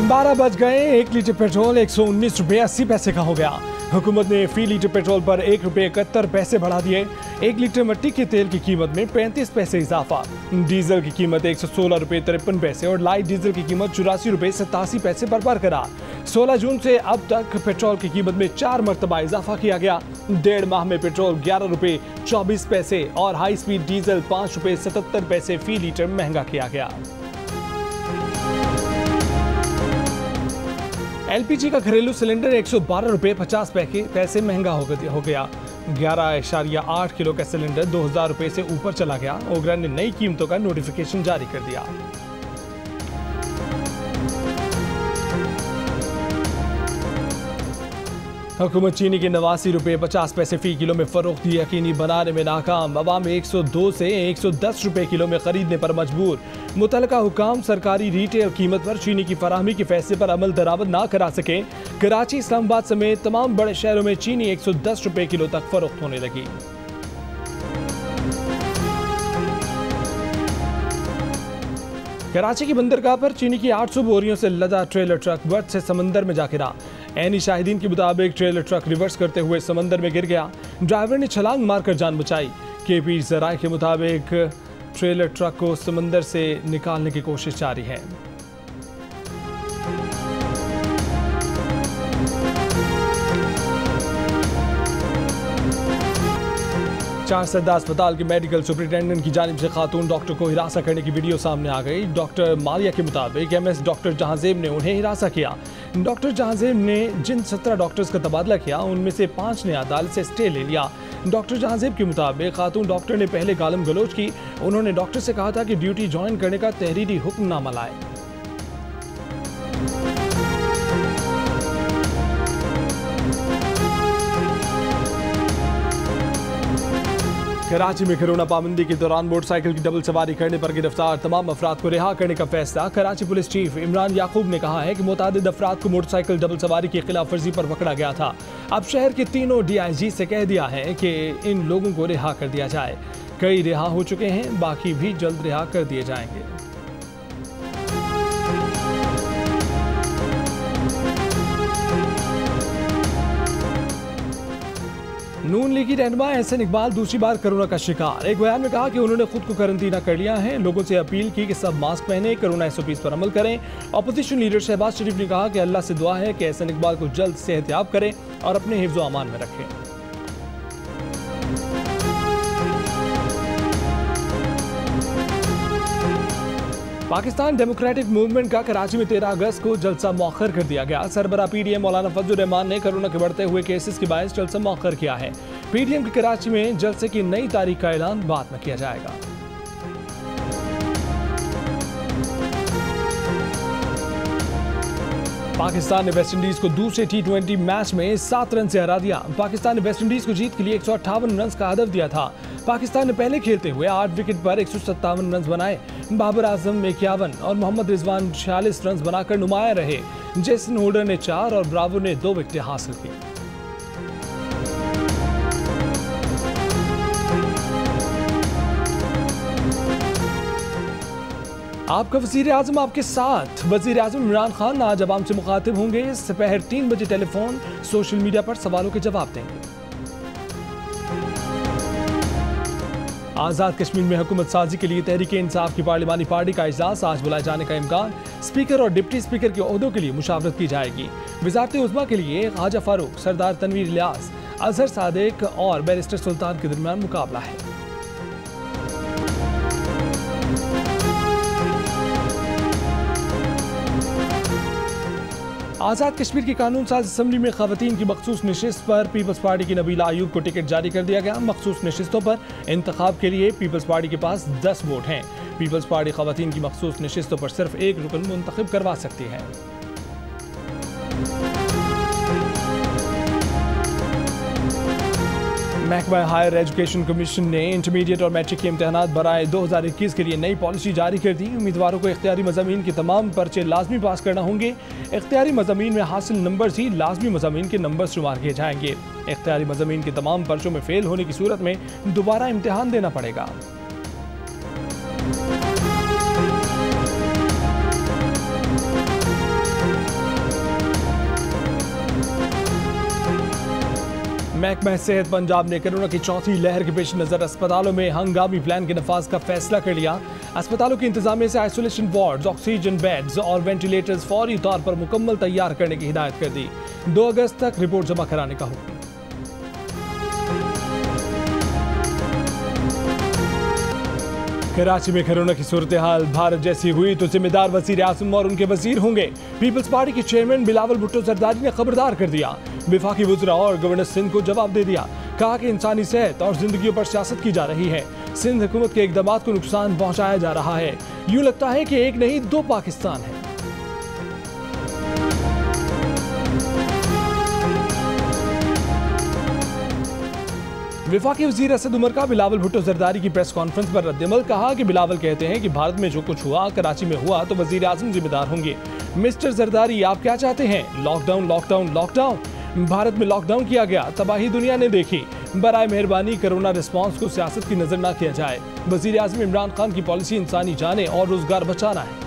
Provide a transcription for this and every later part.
12 बज गए। 1 litre petrol 119 रुपये 80 पैसे का हो गया। हुकूमत ने फी लीटर पेट्रोल पर 1 रुपये 71 पैसे बढ़ा दिए। 1 लीटर मिट्टी के तेल की कीमत में 35 पैसे इजाफा। डीजल की कीमत 116 रुपये 53 पैसे और लाइट डीजल की कीमत 84 रुपये 87 पैसे पर बरकरार। 16 जून से अब तक पेट्रोल की कीमत में 4 मरतबा इजाफा किया गया। 1.5 माह में पेट्रोल 11 रुपये 24 पैसे और हाई स्पीड डीजल 5 रुपये 77 पैसे फी लीटर महंगा किया गया। एलपीजी का घरेलू सिलेंडर 112 रुपये 50 पैसे महंगा हो गया। 11.8 किलो का सिलेंडर 2000 रुपये से ऊपर चला गया। ओगरा ने नई कीमतों का नोटिफिकेशन जारी कर दिया। हुकूमत चीनी के 89 रुपये 50 पैसे फी किलो में फरोख्त यकीनी बनाने में नाकाम। अवाम 102 से 110 रुपये किलो में खरीदने पर मजबूर। मुतलका हुकाम सरकारी रिटेल कीमत पर चीनी की फराहमी के फैसले पर अमल दरामद ना करा सके। कराची, इस्लामाबाद समेत तमाम बड़े शहरों में चीनी 110 रुपये किलो तक फरोख्त होने लगी। कराची की बंदरगाह पर चीनी की 800 बोरियों से लदा ट्रेलर ट्रक बर्थ से समंदर में जा गिरा। ऐनी शाहिदीन के मुताबिक ट्रेलर ट्रक रिवर्स करते हुए समंदर में गिर गया। ड्राइवर ने छलांग मारकर जान बचाई। केपी जराए के मुताबिक ट्रेलर ट्रक को समंदर से निकालने की कोशिश जारी है। चारसदा अस्पताल के मेडिकल सुपरिटेंडेंट की जानिब से खातून डॉक्टर को हिरासा करने की वीडियो सामने आ गई। डॉक्टर मालिया के मुताबिक एमएस डॉक्टर जहांजेब ने उन्हें हिरासा किया। डॉक्टर जहांजेब ने जिन 17 डॉक्टर्स का तबादला किया उनमें से 5 ने अदालत से स्टे ले लिया। डॉक्टर जहांजेब के मुताबिक खातून डॉक्टर ने पहले गालम गलोच की। उन्होंने डॉक्टर से कहा था कि ड्यूटी ज्वाइन करने का तहरीरी हुक्मनामा लाए। कराची में कोरोना पाबंदी के दौरान मोटरसाइकिल की डबल सवारी करने पर गिरफ्तार तमाम अफराद को रिहा करने का फैसला। कराची पुलिस चीफ इमरान याकूब ने कहा है कि मुतादिद अफराद को मोटरसाइकिल डबल सवारी की खिलाफ वर्जी पर पकड़ा गया था। अब शहर के तीनों DIG से कह दिया है कि इन लोगों को रिहा कर दिया जाए। कई रिहा हो चुके हैं, बाकी भी जल्द रिहा कर दिए जाएंगे। नून लीगी रहनुमा एहसन इकबाल दूसरी बार कोरोना का शिकार। एक बयान में कहा कि उन्होंने खुद को क्वारंटीना कर लिया है। लोगों से अपील की कि सब मास्क पहने, कोरोना SOPs पर अमल करें। अपोजिशन लीडर शहबाज शरीफ ने कहा कि अल्लाह से दुआ है कि एहसन इकबाल को जल्द सेहतयाब करें और अपने हिफ्ज़ो अमान में रखें। पाकिस्तान डेमोक्रेटिक मूवमेंट का कराची में 13 अगस्त को जलसा मौखर कर दिया गया। सरबरा PDM मौलाना फजलुर रहमान ने कोरोना के बढ़ते हुए केसेस के बायस जलसा मौखर किया है। PDM की कराची में जलसे की नई तारीख का ऐलान बाद में किया जाएगा। पाकिस्तान ने वेस्टइंडीज को दूसरे T20 मैच में 7 रन से हरा दिया। पाकिस्तान ने वेस्टइंडीज को जीत के लिए 158 रन का हदफ दिया था। पाकिस्तान ने पहले खेलते हुए 8 विकेट पर 157 रन बनाए। बाबर आजम 51 और मोहम्मद रिजवान 46 रन बनाकर नुमाया रहे। जेसन होल्डर ने 4 और ब्रावो ने 2 विकेटें हासिल की। आपका वज़ीर आज़म आपके साथ। वज़ीर आज़म इमरान खान आज अवाम से मुखातिब होंगे। दोपहर 3 बजे टेलीफोन, सोशल मीडिया पर सवालों के जवाब देंगे। आज़ाद कश्मीर में हुकूमत साजी के लिए तहरीक-ए-इंसाफ की पार्लिमानी पार्टी का इजलास आज बुलाए जाने का इम्कान। स्पीकर और डिप्टी स्पीकर के ओहदों के लिए मुशावरत की जाएगी। वज़ारत उज़्मा के लिए ख्वाजा फारूक, सरदार तनवीर इलियास, अजहर सादिक और बैरिस्टर सुल्तान के दरमियान मुकाबला है। आज़ाद कश्मीर की कानून साज असम्बली में खवातीन की मखसूस नशिस्त पर पीपल्स पार्टी की नबीला अयूब को टिकट जारी कर दिया गया। मखसूस नशिस्तों पर इंतखाब के लिए पीपल्स पार्टी के पास 10 वोट हैं। पीपल्स पार्टी खवातीन की मखसूस नशिस्तों पर सिर्फ 1 रुकन मुंतखब करवा सकती है। महकमा हायर एजुकेशन कमीशन ने इंटरमीडिएट और मैट्रिक के इम्तहानात बराए 2021 के लिए नई पॉलिसी जारी कर दी। उम्मीदवारों को इख्तियारी मज़ामीन के तमाम पर्चे लाजमी पास करना होंगे। इख्तियारी मज़ामीन में हासिल नंबर ही लाजमी मज़ामीन के नंबर शुमार किए जाएंगे। इख्तियारी मज़ामीन के तमाम पर्चों में फेल होने की सूरत में दोबारा इम्तहान देना पड़ेगा। महकमा सेहत पंजाब ने कोरोना की चौथी लहर के पेश नजर अस्पतालों में हंगामी प्लान के नफाज का फैसला कर लिया। अस्पतालों की इंतजामिया से आइसोलेशन वार्ड्स, ऑक्सीजन बेड्स और वेंटिलेटर्स फौरी तौर पर मुकम्मल तैयार करने की हिदायत कर दी। 2 अगस्त तक रिपोर्ट जमा कराने का हुक्म। कराची में कोरोना की सूरत हाल भारत जैसी हुई तो जिम्मेदार वजीर आजम और उनके वजीर होंगे। पीपल्स पार्टी के चेयरमैन बिलावल भुट्टो जरदारी ने खबरदार कर दिया। विफाकी वज़रा और गवर्नर सिंध को जवाब दे दिया। कहा कि इंसानी सेहत और जिंदगियों पर सियासत की जा रही है। सिंध हुकूमत के इकदामात को नुकसान पहुंचाया जा रहा है। यूं लगता है कि एक नहीं 2 पाकिस्तान है। विफाकी वजीर असद उमर का बिलावल भुट्टो जरदारी की प्रेस कॉन्फ्रेंस पर रद्दमल। कहा कि बिलावल कहते हैं कि भारत में जो कुछ हुआ कराची में हुआ तो वजीर आजम जिम्मेदार होंगे। मिस्टर जरदारी, आप क्या चाहते हैं? Lockdown lockdown lockdown. भारत में लॉकडाउन किया गया, तबाही दुनिया ने देखी। बराए मेहरबानी कोरोना रिस्पांस को सियासत की नजर न किया जाए। वजीर आजम इमरान खान की पॉलिसी इंसानी जाने और रोजगार बचाना है।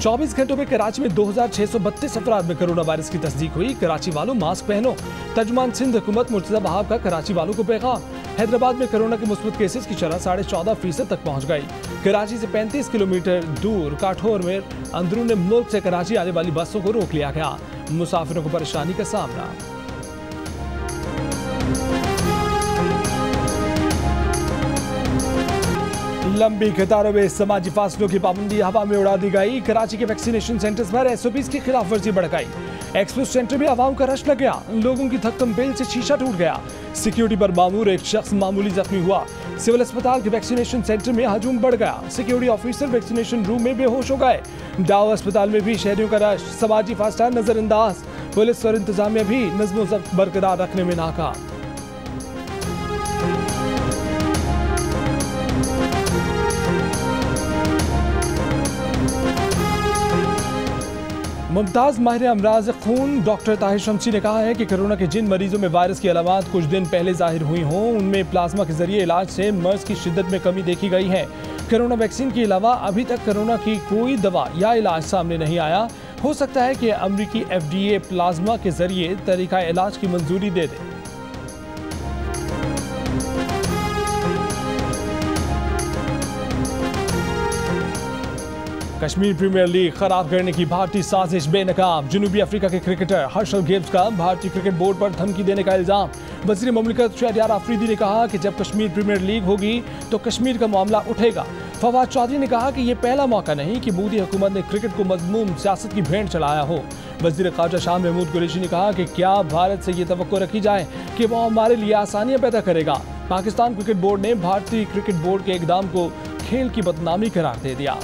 24 घंटों में कराची में 2632 अफराद में कोरोना वायरस की तस्दीक हुई। कराची वालों मास्क पहनो। तर्जुमान सिंध हुकूमत मुर्तजा बहाब का कराची वालों को पैगाम। हैदराबाद में कोरोना के मुस्बत केसेस की शरह 14.5% तक पहुंच गई। कराची से 35 किलोमीटर दूर काठौर में अंदरून मुल्क से कराची आने वाली बसों को रोक लिया गया। मुसाफिरों को परेशानी का सामना। लंबी कतारों में समाजी फासलों की पाबंदी हवा में उड़ा दी गई। कराची के वैक्सीनेशन सेंटर्स पर एसओपीज की खिलाफ वर्जी बढ़ गई। एक्सप्रेस सेंटर में आवाम का रश लग गया। लोगों की थक्कम बेल से शीशा टूट गया। सिक्योरिटी पर मामूर एक शख्स मामूली जख्मी हुआ। सिविल अस्पताल के वैक्सीनेशन सेंटर में हजूम बढ़ गया। सिक्योरिटी ऑफिसर वैक्सीनेशन रूम में बेहोश हो गए। डाव अस्पताल में भी शहरियों का रश। समाजी फासला नजरअंदाज। पुलिस और इंतजामिया भी नज़्म ज़ब्त बरकरार रखने में नाकाम। मुमताज माहिर अमराज खून डॉक्टर ताहिर शमसी ने कहा है कि कोरोना के जिन मरीजों में वायरस की अलामत कुछ दिन पहले जाहिर हुई हों उनमें प्लाज्मा के जरिए इलाज से मर्ज की शिद्दत में कमी देखी गई है। कोरोना वैक्सीन के अलावा अभी तक कोरोना की कोई दवा या इलाज सामने नहीं आया। हो सकता है कि अमरीकी FDA प्लाज्मा के जरिए तरीका इलाज की मंजूरी दे दे। कश्मीर प्रीमियर लीग खराब करने की भारतीय साजिश बेनकाब। जनूबी अफ्रीका के क्रिकेटर हर्षल गिब्स का भारतीय क्रिकेट बोर्ड पर धमकी देने का इल्जाम। वज़ीर मुमलिकत शहरयार आफरीदी ने कहा कि जब कश्मीर प्रीमियर लीग होगी तो कश्मीर का मामला उठेगा। फवाद चौधरी ने कहा कि यह पहला मौका नहीं कि मोदी हुकूमत ने क्रिकेट को मज़मूम सियासत की भेंट चढ़ाया हो। वज़ीर ख़ारजा शाह महमूद कुरैशी ने कहा कि क्या भारत से ये तवक्को रखी जाए कि वह हमारे लिए आसानियाँ पैदा करेगा। पाकिस्तान क्रिकेट बोर्ड ने भारतीय क्रिकेट बोर्ड के इक़दाम को खेल की बदनामी करार दे दिया।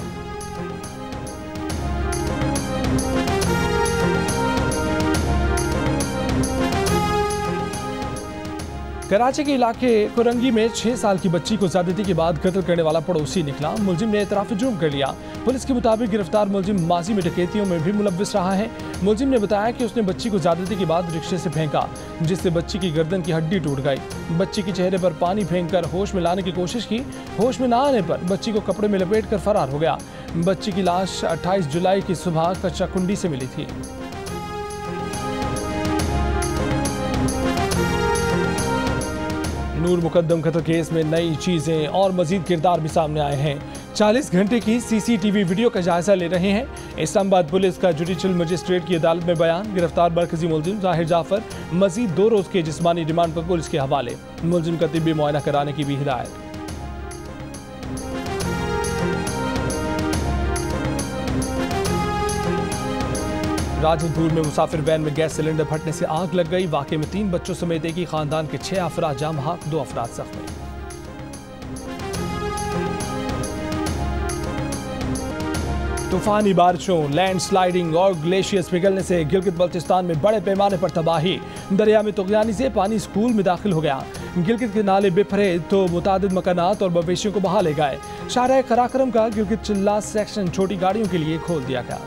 कराची के इलाके कुरंगी में 6 साल की बच्ची को ज्यादती के बाद कत्ल करने वाला पड़ोसी निकला। मुलजिम ने एतराफ़ जुर्म कर लिया। पुलिस के मुताबिक गिरफ्तार मुलजिम माजी में डकैतियों में भी मुलव्विस रहा है। मुलजिम ने बताया कि उसने बच्ची को ज्यादती के बाद रिक्शे से फेंका, जिससे बच्ची की गर्दन की हड्डी टूट गई। बच्ची के चेहरे पर पानी फेंककर होश में लाने की कोशिश की। होश में न आने पर बच्ची को कपड़े में लपेट कर फरार हो गया। बच्ची की लाश 28 जुलाई की सुबह कच्चा कुंडी से मिली थी। नूर मुकद्दम कत्ल केस में नई चीजें और मजीद किरदार भी सामने आए हैं। 40 घंटे की CCTV वीडियो का जायजा ले रहे हैं। इस्लामाबाद पुलिस का जुडिशल मजिस्ट्रेट की अदालत में बयान। गिरफ्तार मरकजी मुलजिम जाहिर जाफर मजीद 2 रोज के जिस्मानी रिमांड पर पुलिस के हवाले। मुलजिम का तिब्बी मुआयना कराने की भी हिदायत। राजनपुर में मुसाफिर वैन में गैस सिलेंडर फटने से आग लग गई। वाकये में 3 बच्चों समेत एक ही खानदान के 6 अफराद जाम बहक, 2 अफराद जख्मी। तूफानी बारिशों, लैंडस्लाइडिंग और ग्लेशियर्स पिघलने से गिलगित बल्तिस्तान में बड़े पैमाने पर तबाही। दरिया में तुगयानी से पानी स्कूल में दाखिल हो गया। गिलगित के नाले बिफरे तो मुतादिद मकानात और मवेशियों को बहा ले गए। शाहराह कराकरम का गिलगित चिल्ला सेक्शन छोटी गाड़ियों के लिए खोल दिया गया।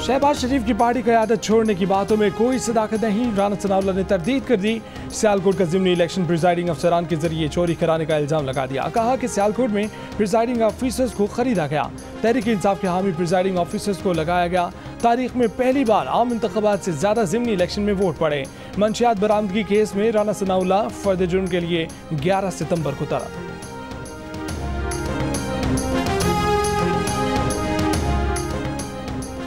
शहबाज शरीफ की पार्टी क़यादत छोड़ने की बातों में कोई सदाकत नहीं, राना सनाउल्लाह ने तरदीद कर दी। सियालकोट का ज़िमनी इलेक्शन प्रिजाइडिंग अफसरान के जरिए चोरी कराने का इल्ज़ाम लगा दिया। कहा कि सियालकोट में प्रिजाइडिंग ऑफिसर्स को खरीदा गया। तहरीक इंसाफ के हामी प्रिजाइडिंग ऑफिसर्स को लगाया गया। तारीख में पहली बार आम इंतखाबात से ज़्यादा ज़िमनी इलेक्शन में वोट पड़े। मंशियात बरामदगी केस में राना सनाउल्लाह फर्द जुर्म के लिए 11 सितंबर को तलब।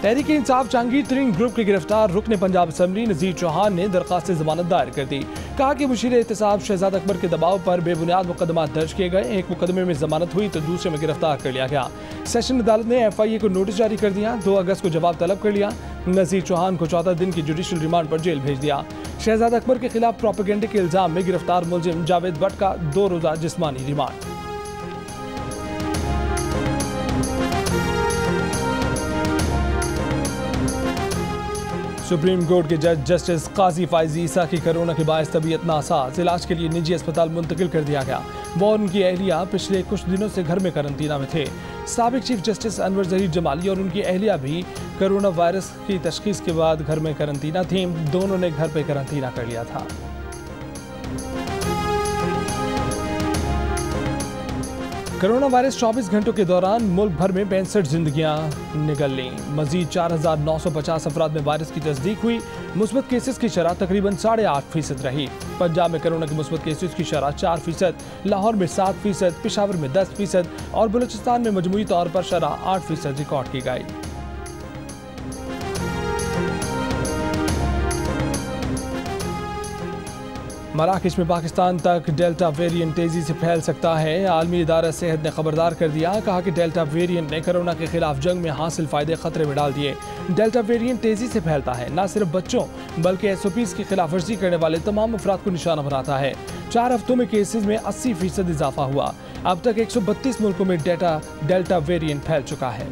तहरीक इंसाफ जहांगीर तरीन ग्रुप के गिरफ्तार रुकने पंजाब असम्बली नज़ीर चौहान ने दरखास्त जमानत दायर कर दी। कहा कि मुशीर एहतसाब शहजाद अकबर के दबाव पर बेबुनियाद मुकदमा दर्ज किए गए। एक मुकदमे में जमानत हुई तो दूसरे में गिरफ्तार कर लिया गया। सेशन अदालत ने FIA को नोटिस जारी कर दिया। 2 अगस्त को जवाब तलब कर लिया। नज़ीर चौहान को 14 दिन की जुडिशल रिमांड पर जेल भेज दिया। शहजाद अकबर के खिलाफ प्रोपेगेंडे के इल्जाम में गिरफ्तार मुलजिम जावेद भट्ट का 2 रोज़ा जिस्मानी रिमांड। सुप्रीम कोर्ट के जज जस्टिस काजी फायजी ईसा की कोरोना के बायस तबीयत नासाज, इलाज के लिए निजी अस्पताल मुंतकिल कर दिया गया। वो और उनकी अहलिया पिछले कुछ दिनों से घर में करंतना में थे। साबिक चीफ जस्टिस अनवर जहीर जमाली और उनकी अहलिया भी कोरोना वायरस की तशखीस के बाद घर में करंतना थी। दोनों ने घर पे करंतना कर लिया था। कोरोना वायरस 24 घंटों के दौरान मुल्क भर में 65 जिंदगियां निकल लीं। मजीद 4,950 अफराद में वायरस की तस्दीक हुई। मुस्बत केसेस की शरह तकरीबन 8.5% रही। पंजाब में कोरोना के मुस्बत केसेस की शरह 4%, लाहौर में 7%, पेशावर में 10% और बलूचिस्तान में मजमूई तौर पर शरह 8% रिकॉर्ड की गई। मराकश में पाकिस्तान तक डेल्टा वेरिएंट तेजी से फैल सकता है। आलमी इदारा सेहत ने खबरदार कर दिया। कहा कि डेल्टा वेरिएंट ने कोरोना के खिलाफ जंग में हासिल फायदे खतरे में डाल दिए। डेल्टा वेरिएंट तेजी से फैलता है, न सिर्फ बच्चों बल्कि SOPs की खिलाफ वर्जी करने वाले तमाम अफराद को निशाना बनाता है। 4 हफ्तों में केसेस में 80% इजाफा हुआ। अब तक 132 मुल्कों में डेल्टा वेरिएंट फैल चुका है।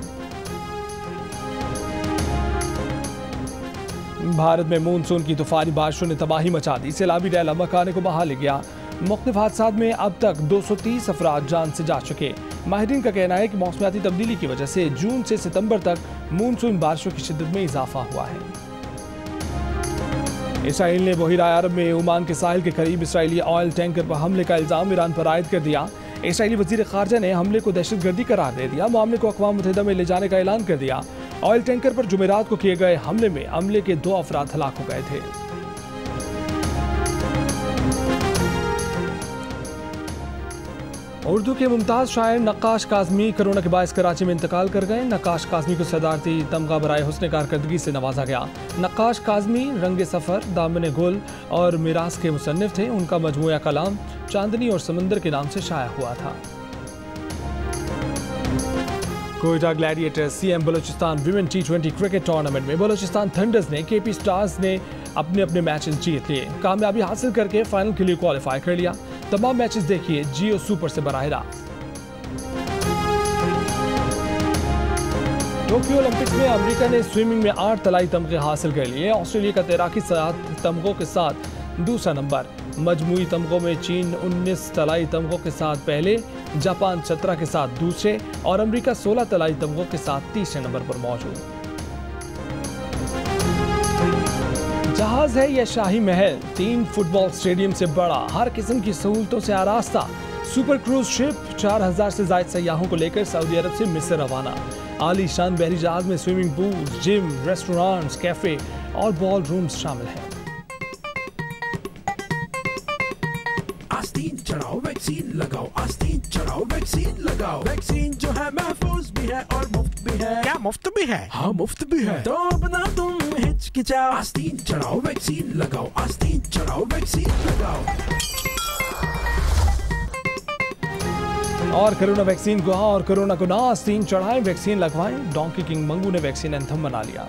भारत में मानसून की तूफानी बारिशों ने तबाही मचा दी। सैलाबी रैला मकाने को बहा ले गया। मुख्तलिफ हादसात में अब तक 230 अफराद जान से जा चुके। माहिरीन का कहना है कि मौसमियाती तब्दीली की वजह से जून से सितंबर तक मानसून बारिशों की शिद्दत में इजाफा हुआ है। इसराइल ने बहिरा अरब में ओमान के साहिल के करीब इसराइली ऑयल टैंकर पर हमले का इल्जाम ईरान पर आयद कर दिया। इसराइली वजीर खारजा ने हमले को दहशतगर्दी करार दे दिया। मामले को अक़वाम मुत्तहिदा में ले जाने का ऐलान कर दिया। ऑयल टैंकर पर जुमेरात को किए गए हमले में अमले के 2 अफराद हलाक हो गए थे। उर्दू के मुमताज शायर नक्काश काज़मी कोरोना के बायस कराची में इंतकाल कर गए। नक्काश काज़मी को सदारती तमगा बराए हुस्न कारकर्दगी से नवाजा गया। नक्काश काज़मी रंगे सफ़र, दामन गुल और मिरास के मुसन्निफ थे। उनका मजमूआ कलाम चांदनी और समंदर के नाम से शाया हुआ था। Quetta Gladiators CM Balochistan women T20 cricket tournament में बलूचिस्तान थंडर्स ने KP स्टार्स ने अपने मैचेस जीत लिए। कामयाबी हासिल करके फाइनल के लिए क्वालिफाई कर लिया। तमाम मैचेस देखिए जियो सुपर से बराह रास्त। टोक्यो ओलंपिक्स में अमेरिका ने स्विमिंग में 8 तलाई तमगे हासिल कर लिए। ऑस्ट्रेलिया का तैराकी 7 तमगों के साथ दूसरा नंबर। मजमूई तमगों में चीन 19 तलाई तमगों के साथ पहले, जापान 17 के साथ दूसरे और अमेरिका 16 तलाई तमगों के साथ तीसरे नंबर पर मौजूद। जहाज है या शाही महल, 3 फुटबॉल स्टेडियम से बड़ा, हर किस्म की सहूलतों से आरास्ता। सुपर क्रूज शिप 4000 से ज्यादा सयाहों को लेकर सऊदी अरब से मिस्र रवाना। आलीशान बहरी जहाज में swimming pool, gym, restaurants, cafe और बॉल रूम्स शामिल हैं। आस्तीन चढ़ाओ वैक्सीन लगाओ, आस्तीन चढ़ाओ वैक्सीन लगाओ। वैक्सीन जो है महफूज भी है और मुफ्त भी है। क्या मुफ्त भी है? हाँ मुफ्त भी है। तो अब ना तुम हिचकिचाओ, आस्तीन चढ़ाओ वैक्सीन लगाओ, आस्तीन चढ़ाओ वैक्सीन लगाओ। और कोरोना वैक्सीन को हाँ और कोरोना को ना, आस्तीन चढ़ाएं, वैक्सीन लगवाएं। डोंकी किंग मंगू ने वैक्सीन एंथम बना लिया।